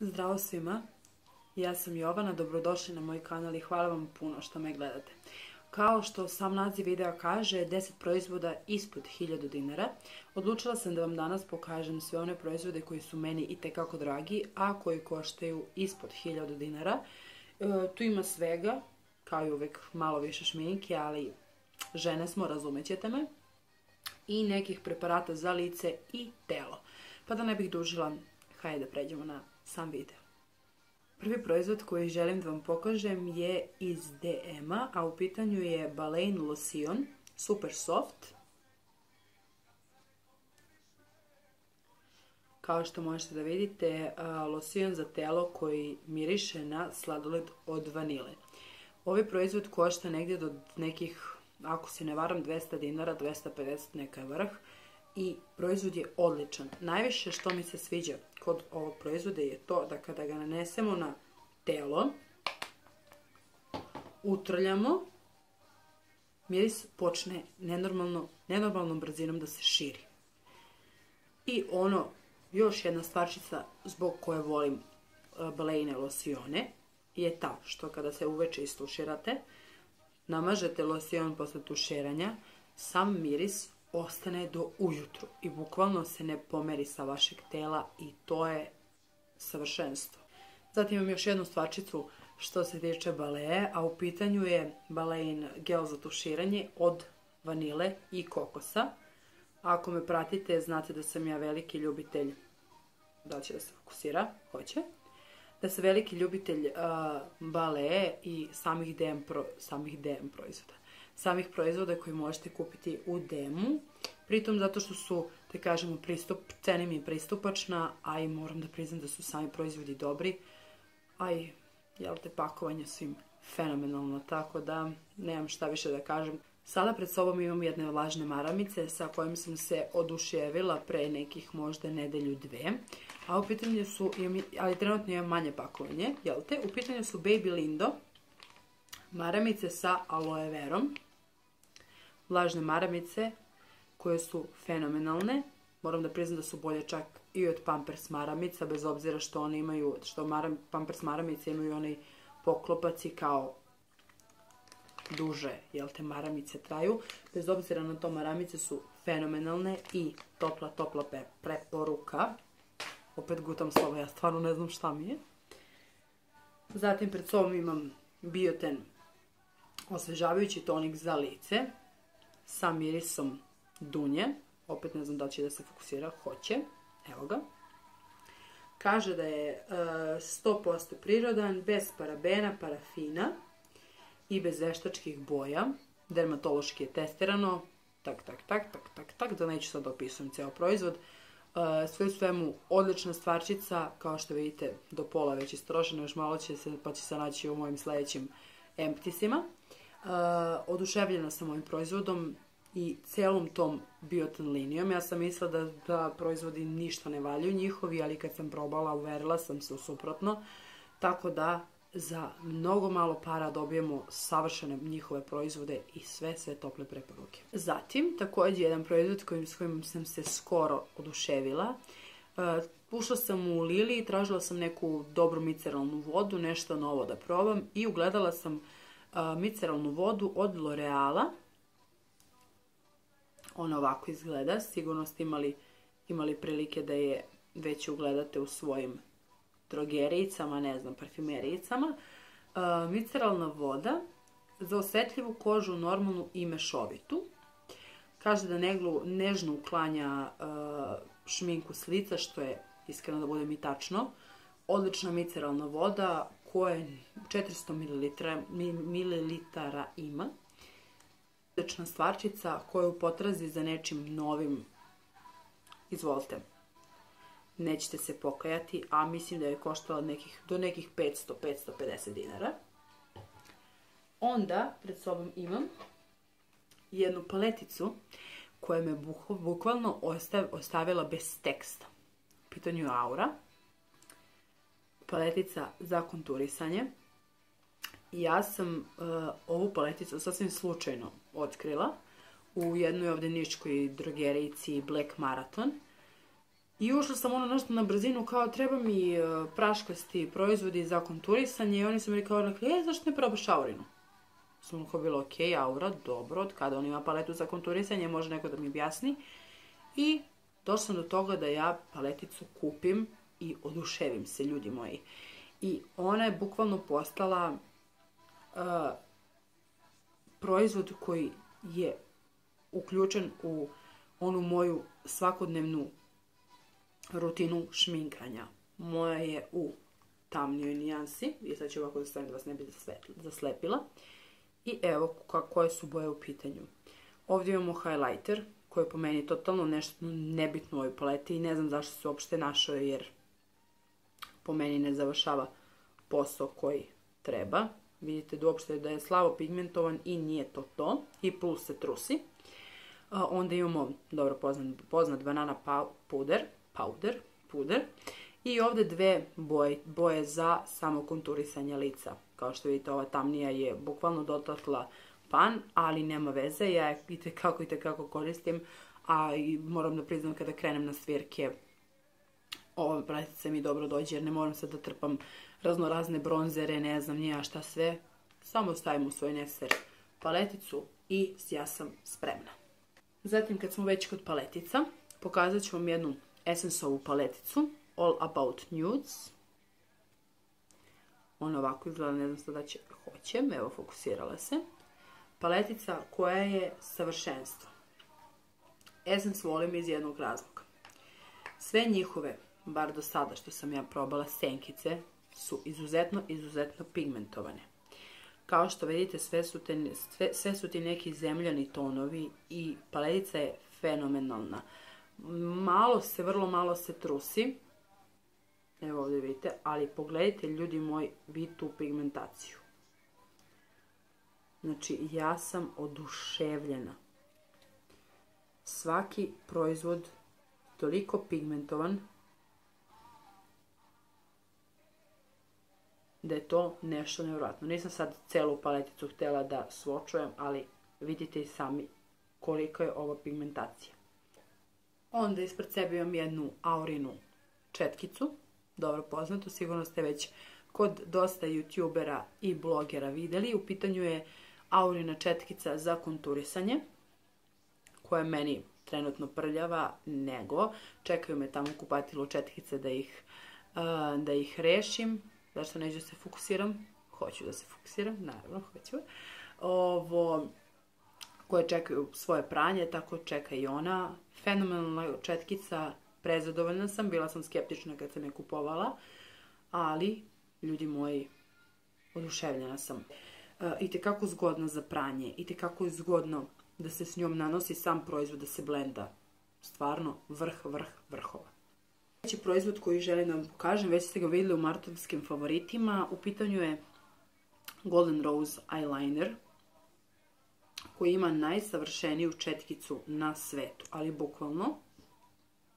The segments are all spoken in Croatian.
Zdravo svima, ja sam Jovana, dobrodošli na moj kanal i hvala vam puno što me gledate. Kao što sam naziv videa kaže, 10 proizvoda ispod 1000 dinara, odlučila sam da vam danas pokažem sve one proizvode koji su meni itekako dragi, a koji koštaju ispod 1000 dinara. Tu ima svega, kao i uvek malo više šminke, ali žene smo, razumećete me, i nekih preparata za lice i telo. Pa da ne bih dužila, hajde da pređemo na sam video. Prvi proizvod koji želim da vam pokažem je iz DM-a, a u pitanju je Baleine Lotion Super Soft. Kao što možete da vidite, losion za telo koji miriše na sladoled od vanile. Ovaj proizvod košta negdje do nekih, ako se ne varam, 200 dinara, 250 neka je vrh. I proizvod je odličan. Najviše što mi se sviđa kod ovog proizvoda je to da kada ga nanesemo na telo, utrljamo, miris počne nenormalnom brzinom da se širi. I još jedna stvarčica zbog koje volim Baleine losione je ta što kada se uveče istuširate, namažete losion posle tuširanja, sam miris ostane do ujutru i bukvalno se ne pomeri sa vašeg tela i to je savršenstvo. Zatim imam još jednu stvarčicu što se tiče Balee, a u pitanju je Baleine gel za tuširanje od vanile i kokosa. Ako me pratite, znate da sam ja veliki ljubitelj, da li će da se fokusira? Hoće. Da sam veliki ljubitelj Balee i samih DM proizvoda. Samih proizvoda koji možete kupiti u DM-u, pritom zato što su, da kažemo, cena mi je pristupačna, a i moram da priznam da su sami proizvodi dobri, a i, pakovanje su im fenomenalno, tako da nemam šta više da kažem. Sada pred sobom imam jedne vlažne maramice sa kojim sam se oduševila pre nekih možda nedelju dve, a u pitanju su, ali trenutno imam manje pakovanje, u pitanju su Baby Lindo maramice sa aloe verom. Vlažne maramice koje su fenomenalne. Moram da priznam da su bolje čak i od Pampers maramica, bez obzira što one imaju, Pampers maramice imaju onaj poklopac i kao duže, maramice traju. Bez obzira na to, maramice su fenomenalne i topla preporuka. Opet gutam slovo, ja stvarno ne znam šta mi je. Zatim pred sobom imam Bioten osvežavajući tonik za lice sa mirisom dunje. Opet ne znam da li će da se fokusira, hoće. Evo ga. Kaže da je 100% prirodan, bez parabena, parafina i bez veštačkih boja. Dermatološki je testirano. Tak, da neću sad opisujem ceo proizvod. Sve u svemu odlična stvarčica, kao što vidite do pola već istrošena, još malo će se, pa će se naći u mojim sledećim emptisima. Oduševljena sam ovim proizvodom i celom tom Bioten linijom. Ja sam mislila da proizvodi ništa ne valjaju njihovi, ali kad sam probala, uverila sam se u suprotno. Tako da za mnogo malo para dobijemo savršene njihove proizvode i sve tople preporuke. Zatim, također jedan proizvod s kojim sam se skoro oduševila. Ušla sam u Lili i tražila sam neku dobru miceralnu vodu, nešto novo da probam i ugledala sam miceralnu vodu od L'Oreala. Ona ovako izgleda, sigurno ste imali prilike da je već ugledate u svojim drogerijicama, ne znam, parfumerijicama. Miceralna voda za osetljivu kožu, normalnu i mešovitu. Kaže da nežno uklanja šminku s lica, što je, iskreno da budem i tačno. Odlična miceralna voda koja 400 ml ima. Odlična stvarčica koja u potrazi za nečim novim, izvolite, nećete se pokajati, a mislim da je koštala do nekih 500-550 dinara. Onda pred sobom imam jednu paleticu koja me bukvalno ostavila bez teksta. U pitanju je Aura. Paletica za konturisanje. Ja sam ovu paleticu sasvim slučajno otkrila u jednoj ovde niškoj drogerijici Black Marathon. I ušla sam ono nešto na brzinu, kao treba mi praškasti proizvodi za konturisanje i oni su mi rekli, zašto ne probaš Aurinu? Sam kao bilo, ok, Aura, dobro, od kada on ima paletu za konturisanje, može neko da mi objasni. I došla sam do toga da ja paleticu kupim i oduševim se, ljudi moji. I ona je bukvalno postala proizvod koji je uključen u onu moju svakodnevnu rutinu šminkanja. Moja je u tamnijoj nijansi. I sad ću ovako da stavim da vas ne bi zaslepila. I evo koje su boje u pitanju. Ovdje imamo highlighter, koji je po meni totalno nešto nebitno u ovoj paleti i ne znam zašto se uopšte našao, jer po meni ne završava posao koji treba. Vidite da uopšte da je slabo pigmentovan i nije to. I plus se trusi. Onda imamo dobro poznat banana puder. I ovdje dve boje za samo konturisanje lica. Kao što vidite, ova tamnija je bukvalno dotakla pan, ali nema veze. Ja je itekako koristim, a i moram da priznam kada krenem na svirke, ova paletica mi dobro dođe jer ne moram sad da trpam raznorazne bronzere, ne znam nija šta sve. Samo stavim u svoj neser paleticu i ja sam spremna. Zatim, kad smo već kod paletica, pokazat ću vam jednu Essence-ovu paleticu, All About Nudes. Ona ovako izgleda, ne znam sada će, hoćem, evo fokusirala se. Paletica koja je savršenstvo. Essence volim iz jednog razloga. Sve njihove, bar do sada što sam ja probala, senkice su izuzetno pigmentovane. Kao što vidite, sve su ti neki zemljani tonovi i paletica je fenomenalna. Vrlo malo se trusi. Evo ovdje vidite, ali pogledajte, ljudi moji, vi tu pigmentaciju. Znači, ja sam oduševljena. Svaki proizvod toliko pigmentovan da je to nešto nevjerojatno. Nisam sad celu paleticu htjela da svočujem, ali vidite i sami koliko je ova pigmentacija. Onda ispred sebe imam jednu Aurinu četkicu, dobro poznato, sigurno ste već kod dosta youtubera i blogera vidjeli. U pitanju je Aurina četkica za konturisanje, koja je meni trenutno prljava, nego čekaju me tamo kupatilu četkice da ih rešim. Zašto neću da se fokusiram? Hoću da se fokusiram, naravno hoću. Koje čekaju svoje pranje, tako čeka i ona. Fenomenalna četkica, prezadovoljna sam, bila sam skeptična kad sam je kupovala, ali, ljudi moji, oduševljena sam. Itekako zgodna za pranje, itekako je zgodno da se s njom nanosi sam proizvod, da se blenda. Stvarno, vrhova. Sljedeći proizvod koji želim da vam pokažem, već ste ga vidjeli u martovskim favoritima, u pitanju je Golden Rose Eyeliner, koji ima najsavršeniju četkicu na svetu, ali bukvalno.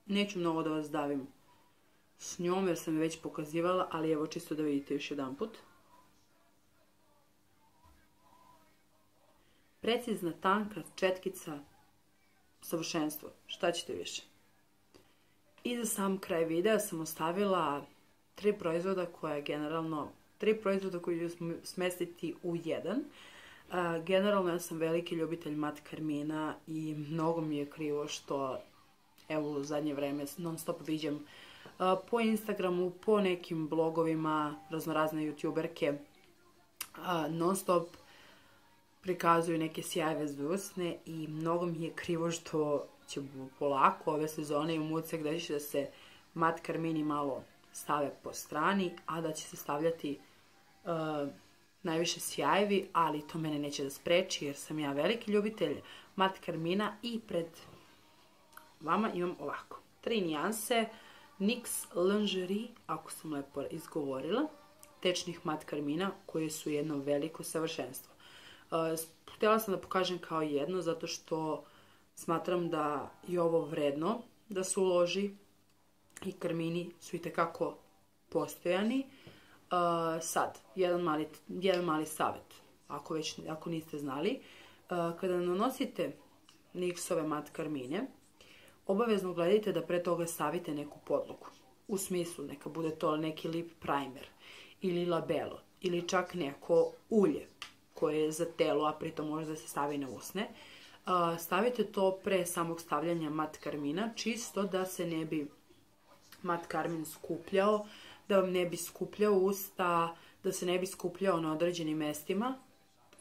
Neću mnogo da vas davim s njom jer sam je već pokazivala, ali evo čisto da vidite još jedan put. Precizna, tanka četkica, savršenstvo. Šta ćete više? I za sam kraj videa sam ostavila 3 proizvoda koji ću smestiti u jedan. Generalno ja sam veliki ljubitelj mat karmina i mnogo mi je krivo što evo u zadnje vreme non stop viđam po Instagramu, po nekim blogovima, raznorazne youtuberke non stop prikazuju neke sjajeve usne i mnogo mi je krivo što će polako ove sezone i u mucek da će da se mat karmini malo stave po strani, a da će se stavljati najviše sjajevi, ali to mene neće da spreči jer sam ja veliki ljubitelj mat karmina i pred vama imam ovako 3 nijanse NYX Lingerie, ako sam lepo izgovorila, tečnih mat karmina koje su jedno veliko savršenstvo. Htjela sam da pokažem kao jedno zato što smatram da je ovo vredno da se uloži i karmini su itekako postojani. Sad, jedan mali savjet, ako niste znali. Kada nanosite NYX-ove mat karmine, obavezno gledajte da pre toga stavite neku podlogu. U smislu, neka bude to neki lip primer ili labelo ili čak neko ulje koje je za telo, a pritom može da se stavi na usne. Stavite to pre samog stavljanja mat karmina, čisto da se ne bi mat karmin skupljao, da vam ne bi skupljao usta, da se ne bi skupljao na određenim mestima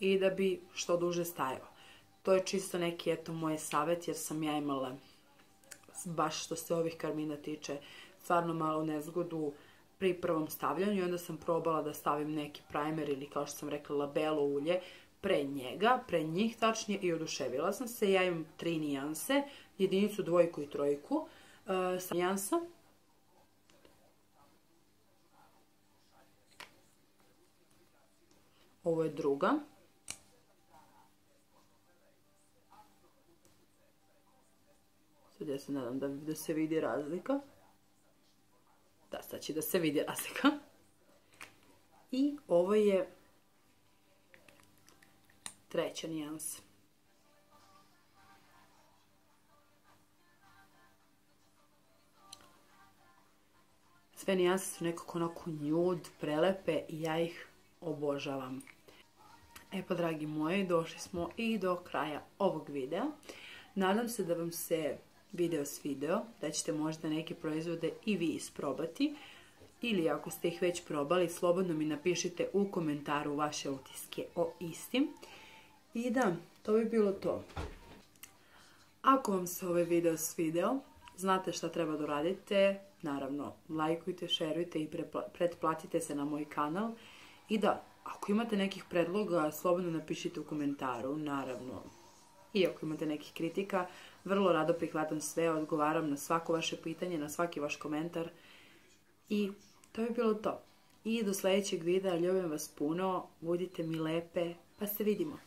i da bi što duže stajao. To je čisto neki, eto, moj savjet, jer sam ja imala, baš što se ovih karmina tiče, stvarno malo nezgodu pri prvom stavljanju i onda sam probala da stavim neki primer ili, kao što sam rekla, labelo ulje pre njega, pre njih tačnije, i oduševila sam se. Ja imam 3 nijanse, jedinicu, dvojku i trojku nijansa. Ovo je druga. Sad ja se nadam da se vidi razlika. Da, sad će da se vidi razlika. I ovo je treća nijansa. Sve nijanse su nekako onako nude, prelepe i ja ih obožavam. E pa, dragi moji, došli smo i do kraja ovog videa. Nadam se da vam se video svideo, da ćete možda neke proizvode i vi isprobati. Ili ako ste ih već probali, slobodno mi napišite u komentaru vaše utiske o istim. I da, to bi bilo to. Ako vam se ovaj video svideo, znate šta treba da uradite. Naravno, lajkujte, šerujte i pretplatite se na moj kanal. I da, ako imate nekih predloga, slobodno napišite u komentaru, naravno. I ako imate nekih kritika, vrlo rado prihvatam sve, odgovaram na svako vaše pitanje, na svaki vaš komentar. I to bi bilo to. I do sljedećeg videa, ljubim vas puno, budite mi lepe, pa se vidimo.